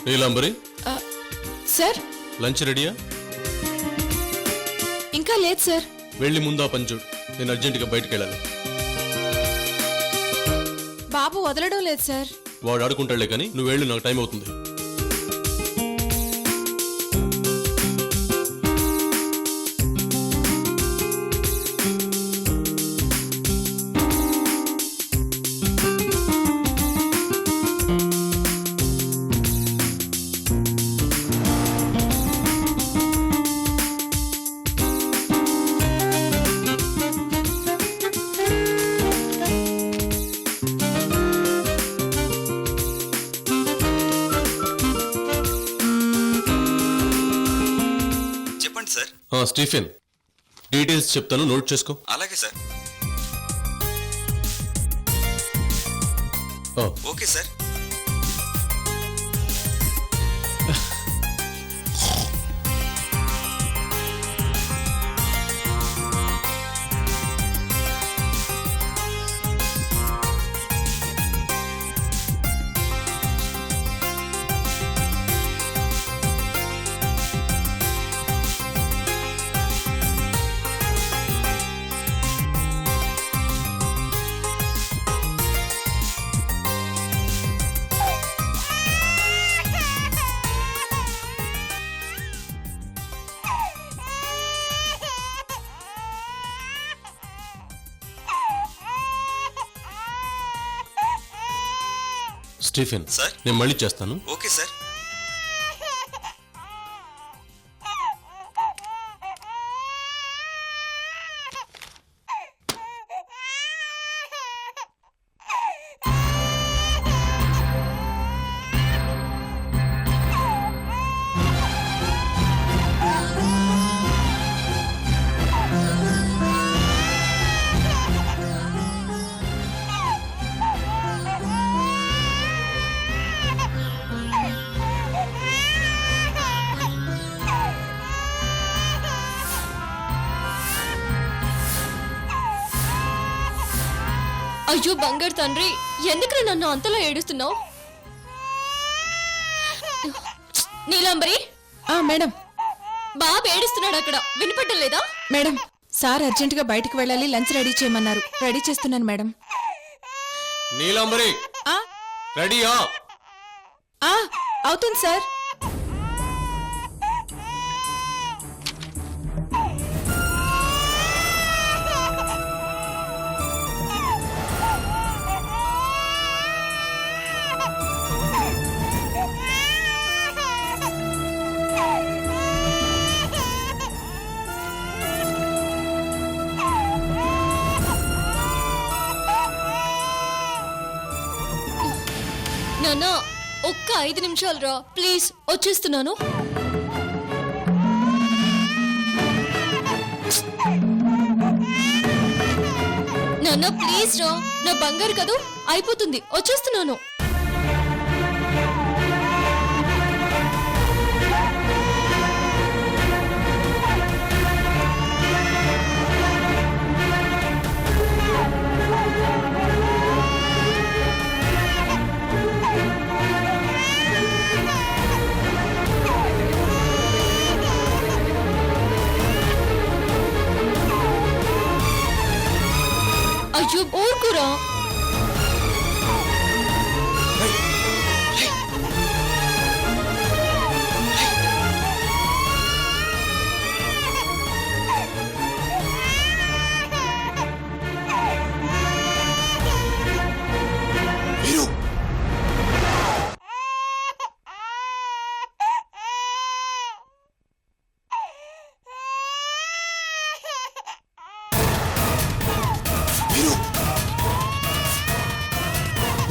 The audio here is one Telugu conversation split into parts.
నీలాంబరి సార్ లంచ్ రెడీయా? ఇంకా లేదు సార్. వెళ్ళి ముందా పని చూడు, నేను అర్జెంటుగా బయటకు వెళ్ళాలి. బాబు వదలడం లేదు సార్. వాడు ఆడుకుంటాడులే కానీ నువ్వు వెళ్ళు, నాకు టైం అవుతుంది. స్టీఫెన్, డీటెయిల్స్ చెప్తాను, నోట్ చేసుకో. అలాగే sir. Okay sir. Stephen sir, నేను మళ్ళీ చేస్తాను. Okay sir. అయ్యో బంగారు తండ్రి, ఎందుకు నన్ను అంతలా ఏడుస్తున్నావు? నీలాంబరి. మేడం. బాబు ఏడుస్తున్నాడు అక్కడ, వినపడ్డం లేదా? మేడం, సార్ అర్జెంటుగా బయటకు వెళ్ళాలి, లంచ్ రెడీ చేయమన్నారు. రెడీ చేస్తున్నాను మేడం. నీలాంబరి రెడీయా? అవుతుంది సార్. నాన్న, ఒక్క 5 నిమిషాలు రా ప్లీజ్, వచ్చేస్తున్నాను. నాన్న ప్లీజ్ రా, నా బంగారు కదూ, అయిపోతుంది, వచ్చేస్తున్నాను. అయ్యో ఊరుకురా.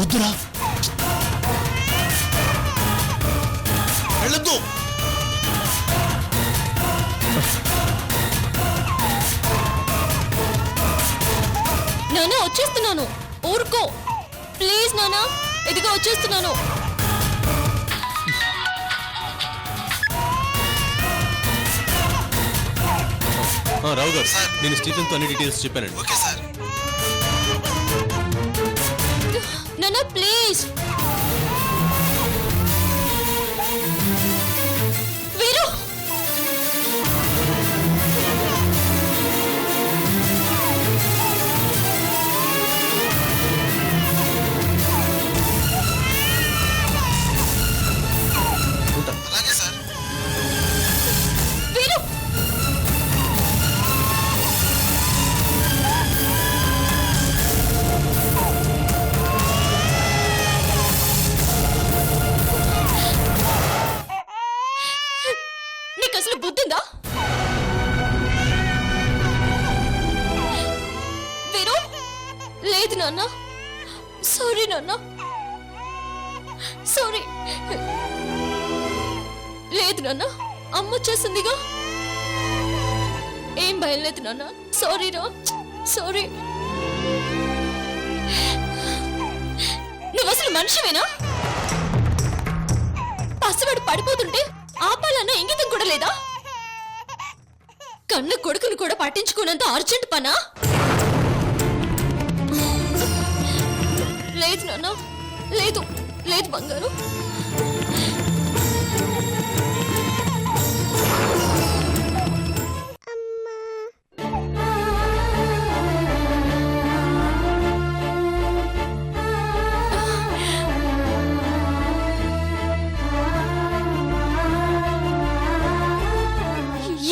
వద్దురా, వెళ్ళొద్దు. నాన్న వచ్చేస్తున్నాను, ఊరుకో ప్లీజ్. నాన్న ఇదిగో వచ్చేస్తున్నాను. రావు గారు, నేను స్టీఫెన్తో అన్ని డీటెయిల్స్ చెప్పానండి. Okay sir. నాన్న ప్లీజ్. అసలు బుద్ధిందా? వీరు లేదు నాన్న. సారీ నాన్న, సారీ. లేదు నాన్న, అమ్మ వచ్చేసిందిగా. ఏం భయం లేదు నాన్న. సారీ రా, సారీ. నువ్వు అసలు మనిషివేనా? పసివాడు పడిపోతుంటే ఆపాలన్న ఇంగితం కూడా లేదా? కన్న కొడుకును కూడా పట్టించుకున్నంత అర్జెంట్ పనా? లేదు నాన్న, లేదు, లేదు బంగారు.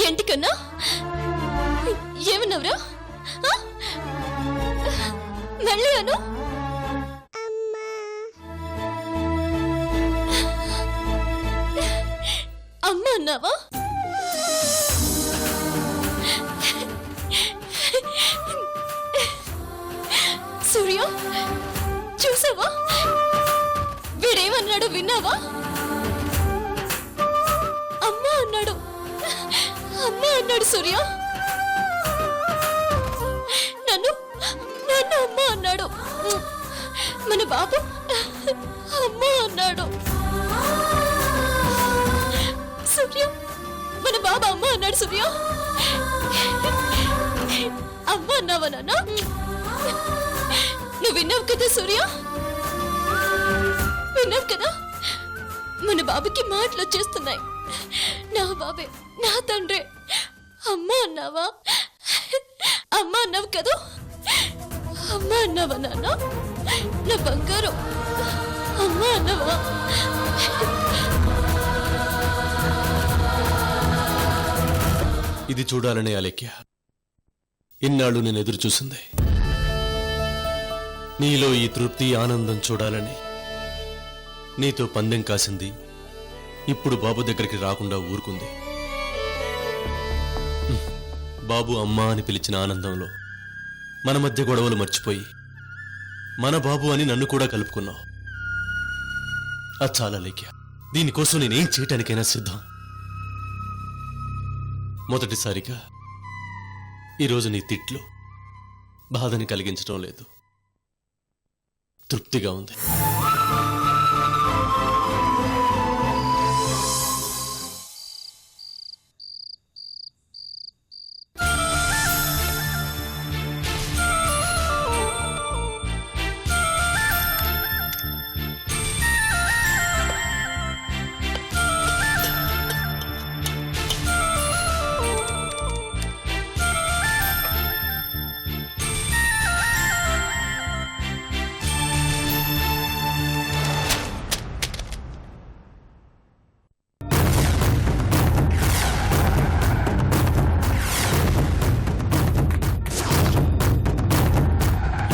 ఏంటి కన్నా? ఏమన్నావురా? మళ్ళీ అను. అమ్మ అన్నావా? సూర్య, చూసావా? వీడేమన్నాడు విన్నావా? అమ్మ అన్నాడు, అమ్మ అన్నాడు సూర్య. నన్ను నన్ను అమ్మ అన్నాడు. మన బాబు అమ్మ అన్నాడు. సూర్య, మన బాబు అమ్మ అన్నాడు. సూర్య, అమ్మ అన్నావా నాన్న? నువ్వు విన్నావు కదా సూర్య, విన్నావు కదా? మన బాబుకి మాటలు వచ్చేస్తున్నాయి. నా బాబే, నా తండ్రి. అమ్మ అన్నావా? అమ్మ అన్నావు కదా? అమ్మ అన్నావా నాన్న? నా బంగారు అమ్మ అన్నావా? ఇది చూడాలనే అలేఖ్య ఇన్నాళ్ళు నేను ఎదురు చూసింది. నీలో ఈ తృప్తి ఆనందం చూడాలని నీతో పందెం కాసింది. ఇప్పుడు బాబు దగ్గరికి రాకుండా ఊరుకుంది. బాబు అమ్మా అని పిలిచిన ఆనందంలో మన మధ్య గొడవలు మర్చిపోయి మన బాబు అని నన్ను కూడా కలుపుకున్నావు. అది చాలా లేఖ్య. దీనికోసం నేనేం చేయటానికైనా సిద్ధం. మొదటిసారిగా ఈరోజు నీ తిట్లు బాధని కలిగించడం లేదు, తృప్తిగా ఉంది.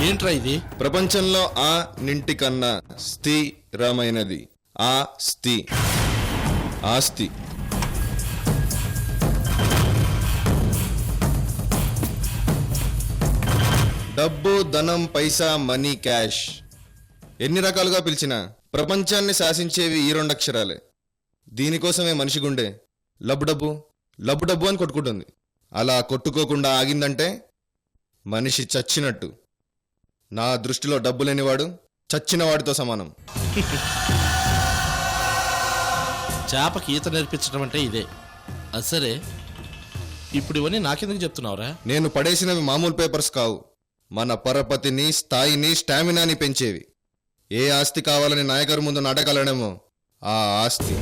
ఏంట్రా ఇది? ప్రపంచంలో ఆ నింటి కన్నా స్థిరమైనది ఆస్తి. డబ్బు, ధనం, పైసా, మనీ, క్యాష్ ఎన్ని రకాలుగా పిలిచినా ప్రపంచాన్ని శాసించేవి ఈ రెండు అక్షరాలే. దీనికోసమే మనిషి గుండె లబ్బు డబ్బు అని కొట్టుకుంటుంది. అలా కొట్టుకోకుండా ఆగిందంటే మనిషి చచ్చినట్టు. నా దృష్టిలో డబ్బు లేనివాడు చచ్చిన వాడితో సమానం. చేపకి ఈత నేర్పించడం అంటే ఇదే. అది సరే, ఇప్పుడు ఇవన్నీ నాకెందుకు చెప్తున్నావురా? నేను పడేసినవి మామూలు పేపర్స్ కావు. మన పరపతిని, స్థాయిని, స్టామినాని పెంచేవి. ఏ ఆస్తి కావాలని నాయకుడి ముందు నాటకాలనేమో ఆ ఆస్తి.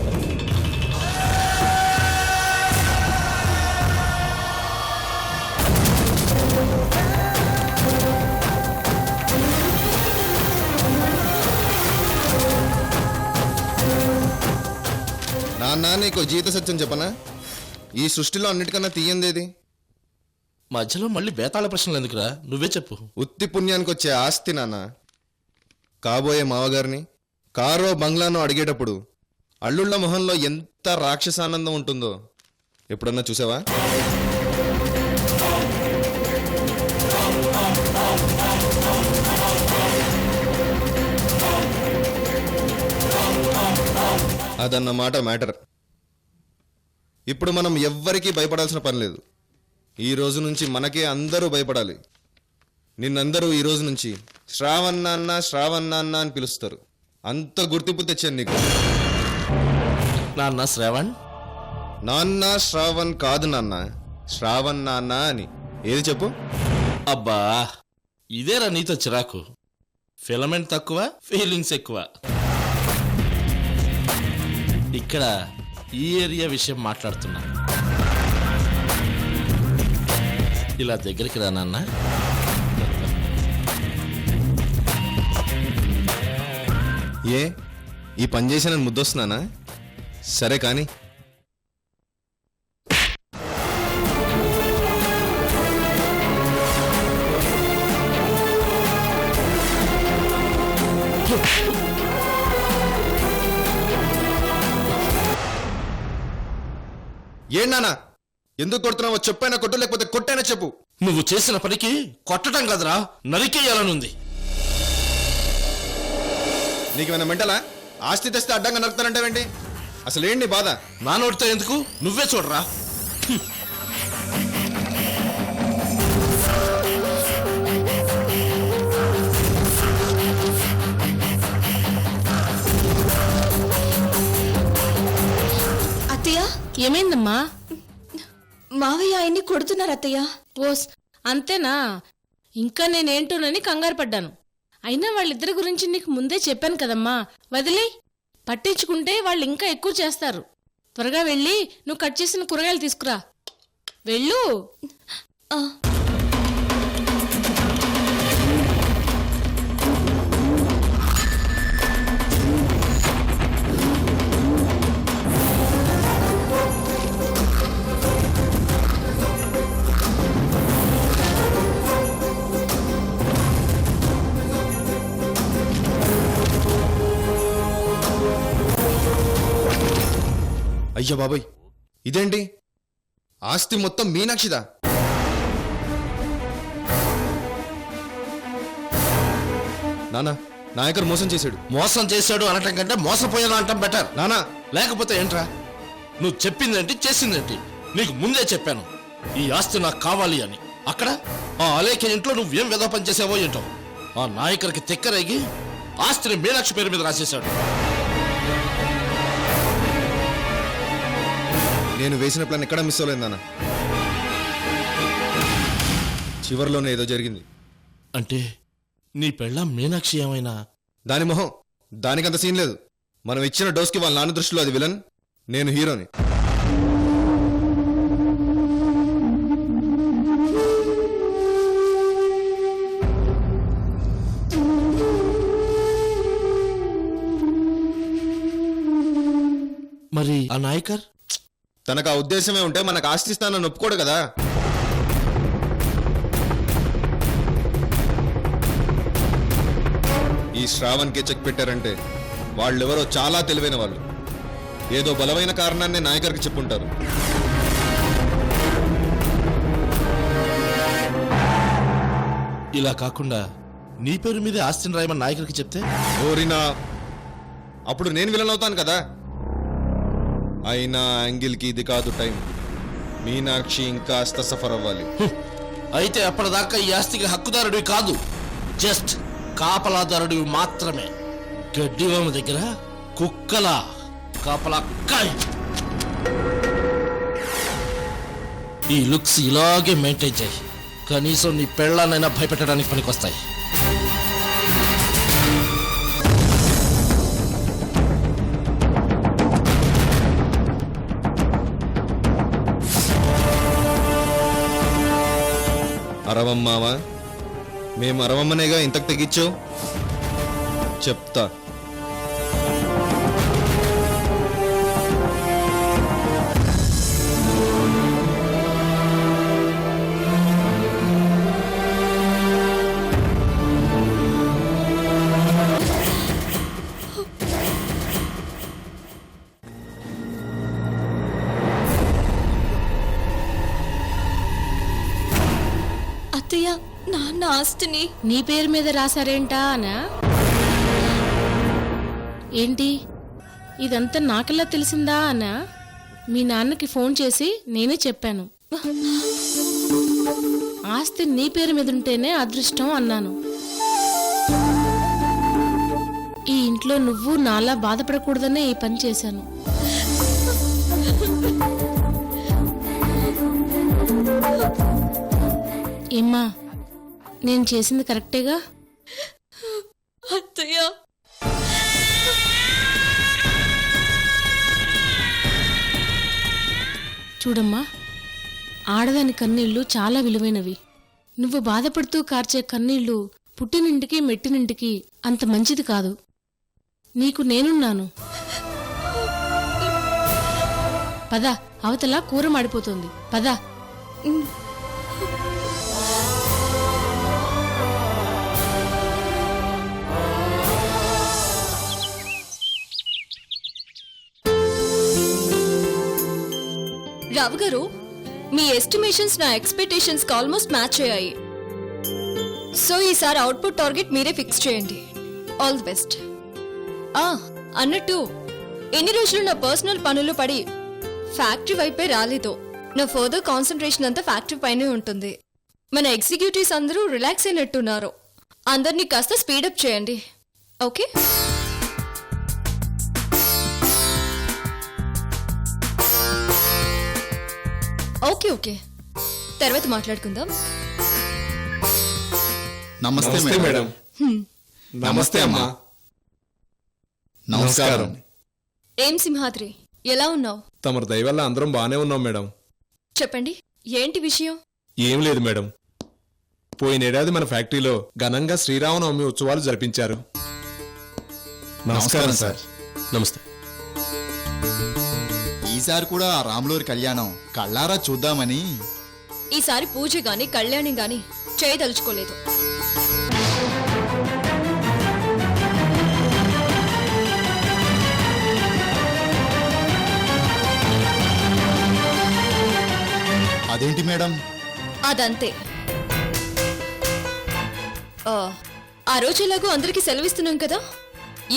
నాన్న, నీకు జీవిత సత్యం చెప్పనా? ఈ సృష్టిలో అన్నిటికన్నా తీయందేది? మధ్యలో మళ్ళీ బేతాళ ప్రశ్నలు ఎందుకురా? నువ్వే చెప్పు. ఉత్తి పుణ్యానికి వచ్చే ఆస్తి నాన్న. కాబోయే మావగారిని కారో బంగ్లానో అడిగేటప్పుడు అల్లుళ్ళ మొహంలో ఎంత రాక్షసానందం ఉంటుందో ఎప్పుడన్నా చూసావా? అదన్నమాట మ్యాటర్. ఇప్పుడు మనం ఎవ్వరికీ భయపడాల్సిన పని లేదు. ఈ రోజు నుంచి మనకే అందరూ భయపడాలి. నిన్నందరూ ఈ రోజు నుంచి శ్రావణ్ నాన్న అని పిలుస్తారు. అంత గుర్తింపు తెచ్చాను నీకు. నాన్న శ్రావణ్. నాన్న శ్రావణ్ కాదు నాన్న, శ్రావణ్ నాన్న అని. ఏది చెప్పు? అబ్బా ఇదేరా నీతో చిరాకు. ఫిలమెంట్ తక్కువ, ఫీలింగ్స్ ఎక్కువ. ఇక్కడ ఈ ఏరియా విషయం మాట్లాడుతున్నా. ఇలా దగ్గరికి రా నాన్న. ఏ ఈ పని చేసి నేను ముద్దొస్తున్నానా? సరే కానీ ఏంటన్నా ఎందుకు కొడుతున్నావో చెప్పైనా కొట్టు, లేకపోతే కొట్టైనా చెప్పు. నువ్వు చేసిన పనికి కొట్టడం కదరా, నరికేయాలనుంది. నీకేమైనా మెంటలా? ఆస్తి తెస్తే అడ్డంగా నరుకుతానంటావేంటి? అసలు ఏంటి బాధ? నా నోటితో ఎందుకు, నువ్వే చూడరా. అత్తయ్య, ఏమైందమ్మా? మావయ్య ఆయన్ని కొడుతున్నారు అత్తయ్య. ఓస్ అంతేనా? ఇంకా నేనేంటోనని కంగారు పడ్డాను. అయినా వాళ్ళిద్దరి గురించి నీకు ముందే చెప్పాను కదమ్మా, వదిలే. పట్టించుకుంటే వాళ్ళు ఇంకా ఎక్కువ చేస్తారు. త్వరగా వెళ్ళి నువ్వు కట్ చేసిన కూరగాయలు తీసుకురా. వెళ్ళు. ఆ, అయ్యో బాబాయ్, ఇదేంటి? ఆస్తి మొత్తం మీనాక్షిదా? నానా, నాయకర్ మోసం చేశాడు. మోసం చేశాడు అనటం కంటే మోసపోయాను అనటం బెటర్. నానా, లేకపోతే ఏంట్రా? నువ్వు చెప్పిందేంటి, చేసిందేంటి? నీకు ముందే చెప్పాను ఈ ఆస్తి నాకు కావాలి అని. అక్కడ ఆ అలేఖ్య ఇంట్లో నువ్వేం వెధ పని చేసావో ఏంటో. ఆ నాయకుడికి తిక్కరేగి ఆస్తిని మీనాక్షి పేరు మీద రాసేశాడు. నేను వేసిన ప్లాన్ ఎక్కడా మిస్ అవ్వలేదు నాన్న. చివరిలోనే ఏదో జరిగింది. అంటే నీ పెళ్ళాం మీనాక్షి ఏమైనా? దాని మొహం, దానికంత సీన్ లేదు. మనం ఇచ్చిన డోస్కి వాళ్ళ నాన్న దృష్టిలో అది విలన్, నేను హీరోని. మరి ఆ నాయకర్? తనకు ఆ ఉద్దేశమే ఉంటే మనకు ఆస్తిస్తానని ఒప్పుకోడు కదా. ఈ శ్రావణ్కి చెక్ పెట్టారంటే వాళ్ళెవరో చాలా తెలివైన వాళ్ళు. ఏదో బలమైన కారణాన్ని నాయకర్కి చెప్పుంటారు. ఇలా కాకుండా నీ పేరు మీదే ఆస్తిని రాయమని నాయకుడికి చెప్తే? ఓరినా, అప్పుడు నేను విలన్ అవుతాను కదా. అయినా యాంగిల్కి ఇది కాదు టైం. మీనాక్షి ఇంకాస్త సఫర్ అవ్వాలి. అయితే అప్పటిదాకా ఈ ఆస్తికి హక్కుదారుడివి కాదు, జస్ట్ కాపలాదారుడివి మాత్రమే. గడ్డివామ దగ్గర కుక్కలా కాపలా కాయ్. ఈ లుక్స్ ఇలాగే మెయింటైన్ చేయి. కనీసం నీ పెళ్ళాన్నైనా భయపెట్టడానికి పనికొస్తాయి. అరవమ్మావా? మేము అరవమ్మనేగా ఇంతకు తెగించావు. చెప్తా. అత్తయ్య నాన్న ఆస్తిని నీ పేరు మీద రాశారేంటా అనా? ఏంటి ఇదంతా నాకెలా తెలిసిందా అనా? మీ నాన్నకి ఫోన్ చేసి నేనే చెప్పాను. ఆస్తి నీ పేరు మీద ఉంటేనే అదృష్టం అన్నాను. ఈ ఇంట్లో నువ్వు నాలా బాధపడకూడదనే ఈ పని చేశాను. ఏమ్మా, నేను చేసింది కరెక్టేగా? అత్తయ్య చూడమ్మా, ఆడదాని కన్నీళ్లు చాలా విలువైనవి. నువ్వు బాధపడుతూ కార్చే కన్నీళ్లు పుట్టినింటికి మెట్టినింటికి అంత మంచిది కాదు. నీకు నేనున్నాను. పద, అవతల కూర మాడిపోతుంది. పద. రావు గారు, మీ ఎస్టిమేషన్స్ నా ఎక్స్పెక్టేషన్స్ కి ఆల్మోస్ట్ మ్యాచ్ అయ్యాయి. సో ఈసారి అవుట్పుట్ టార్గెట్ మీరే ఫిక్స్ చేయండి. All the best. అన్నట్టు ఎన్ని రోజులు నా పర్సనల్ పనులు పడి ఫ్యాక్టరీ వైపే రాలేదు. నా ఫర్దర్ కాన్సన్ట్రేషన్ అంతా ఫ్యాక్టరీ పైనే ఉంటుంది. మన ఎగ్జిక్యూటివ్స్ అందరూ రిలాక్స్ అయినట్టున్నారు. అందరినీ కాస్త స్పీడప్ చేయండి. ఓకే? ఓకే ఓకే, తర్వాత మాట్లాడుకుందాం. నమస్తే మేడం. నమస్తే అమ్మా. నమస్కారం. ఏం సింహాద్రి, ఎలా ఉన్నావు? తమరి దయ వల్ల అందరం బానే ఉన్నాం మేడం. చెప్పండి, ఏంటి విషయం? ఏం లేదు మేడం, పోయినేడాది మన ఫ్యాక్టరీలో ఘనంగా శ్రీరామనవమి ఉత్సవాలు జరిపించారు. నమస్కారం సార్. నమస్తే. ఈసారి కూడా ఆ రాములూరి కళ్యాణం కళ్ళారా చూద్దామని. ఈసారి పూజ గాని కళ్యాణం గాని చేయదలుచుకోలేదు. అదేంటి మేడం? అదంతే. ఆ రోజు ఎలాగో అందరికీ సెలవిస్తున్నాం కదా,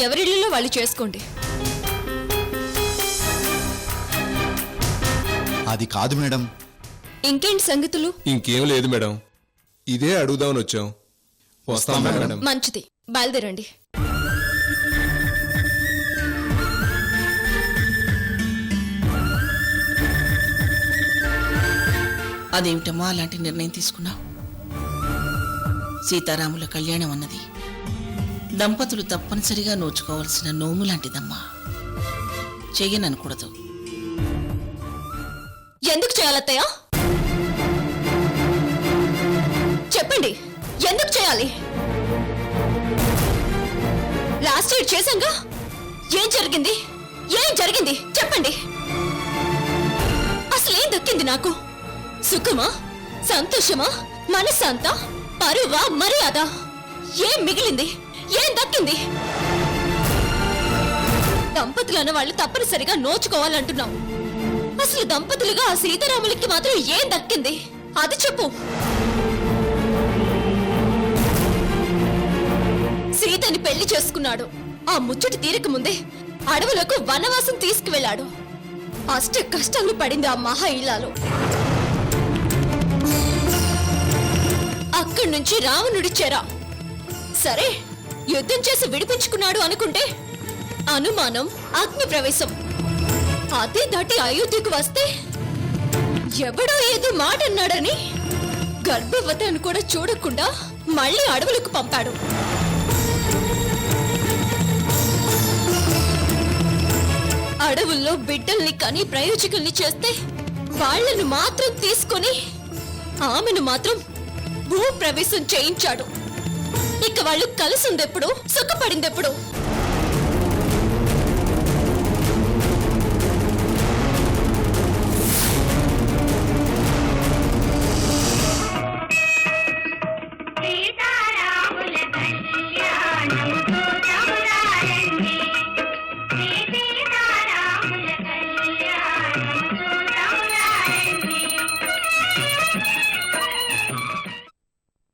ఎవరిళ్లలో వాళ్ళు చేసుకోండి. అది కాదు మేడం. ఇంకేంటి సంగతులు? ఇంకేం లేదు మేడం, ఇదే అడుగుదామని వచ్చాం. వస్తాం మేడం. మంచిది, బయలుదేరండి. అదేమిటమ్మా అలాంటి నిర్ణయం తీసుకున్నావు? సీతారాముల కళ్యాణం అన్నది దంపతులు తప్పనిసరిగా నోచుకోవాల్సిన నోము లాంటిదమ్మా. చెయ్యననకూడదు. ఎందుకు చేయాలత్తయ్య? చెప్పండి, ఎందుకు చేయాలి? లాస్ట్ ఇయర్ చేశాంగా. ఏం జరిగింది? ఏం జరిగింది చెప్పండి. అసలు ఏం దక్కింది నాకు? సుఖమా, సంతోషమా, మనశ్శాంత, పరువా, మర్యాద? ఏం మిగిలింది? ఏం దక్కింది? దంపతులన్న వాళ్ళు తప్పనిసరిగా నోచుకోవాలంటున్నావు. అసలు దంపతులుగా ఆ సీతారాములకి మాత్రం ఏం దక్కింది? అది చెప్పు. సీతని పెళ్లి చేసుకున్నాడు. ఆ ముచ్చటి తీరక ముందే అడవులకు వనవాసం తీసుకువెళ్ళాడు. అష్ట కష్టాలు పడింది ఆ మహా ఇల్లాలో. అక్కడి నుంచి రావణుడి చెర. సరే, యుద్ధం చేసి విడిపించుకున్నాడు అనుకుంటే అనుమానం, అగ్ని ప్రవేశం. అదే దాటి అయోధ్యకు వస్తే ఎవడో ఏదో మాట అన్నాడని గర్భవతి అని కూడా చూడకుండా మళ్ళీ అడవులకు పంపాడు. అడవుల్లో బిడ్డల్ని కని ప్రయోజకుల్ని చేస్తే వాళ్లను మాత్రం తీసుకొని ఆమెను మాత్రం భూ ప్రవేశం చేయించాడు. ఇక వాళ్ళు కలిసిందెప్పుడు, సుఖపడిందెప్పుడు?